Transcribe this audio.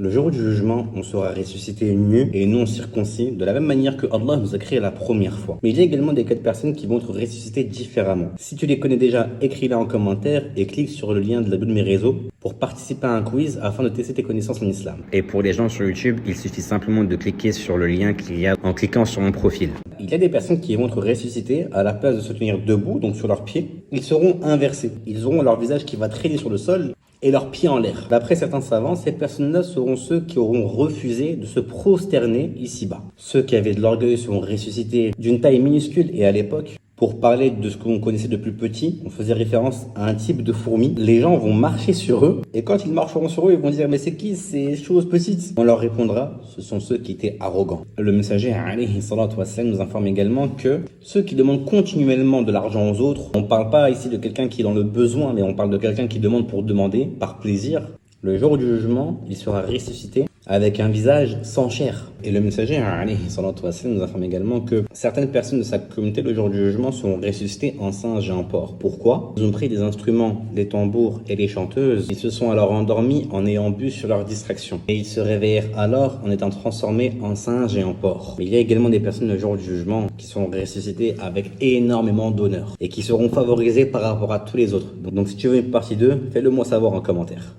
Le jour du jugement, on sera ressuscité nu et non circoncis, de la même manière que Allah nous a créés la première fois. Mais il y a également des cas de personnes qui vont être ressuscitées différemment. Si tu les connais déjà, écris-les en commentaire et clique sur le lien de mes réseaux pour participer à un quiz afin de tester tes connaissances en islam. Et pour les gens sur YouTube, il suffit simplement de cliquer sur le lien qu'il y a en cliquant sur mon profil. Il y a des personnes qui vont être ressuscitées à la place de se tenir debout, donc sur leurs pieds. Ils seront inversés. Ils auront leur visage qui va traîner sur le sol et leurs pieds en l'air. D'après certains savants, ces personnes-là seront ceux qui auront refusé de se prosterner ici-bas. Ceux qui avaient de l'orgueil seront ressuscités d'une taille minuscule et à l'époque, pour parler de ce qu'on connaissait de plus petit, on faisait référence à un type de fourmi. Les gens vont marcher sur eux et quand ils marcheront sur eux, ils vont dire « Mais c'est qui ces choses petites ?» On leur répondra « Ce sont ceux qui étaient arrogants ». Le messager alayhi salatu wassalam nous informe également que ceux qui demandent continuellement de l'argent aux autres, on ne parle pas ici de quelqu'un qui est dans le besoin, mais on parle de quelqu'un qui demande pour demander, par plaisir. Le jour du jugement, il sera ressuscité avec un visage sans chair. Et le messager alayhi salatu wassalam nous informe également que certaines personnes de sa communauté le jour du jugement seront ressuscitées en singe et en porc. Pourquoi? Ils ont pris des instruments, des tambours et des chanteuses. Ils se sont alors endormis en ayant bu sur leur distraction. Et ils se réveillèrent alors en étant transformés en singes et en porcs. Mais il y a également des personnes le jour du jugement qui seront ressuscitées avec énormément d'honneur et qui seront favorisées par rapport à tous les autres. Donc si tu veux une partie 2, fais-le moi savoir en commentaire.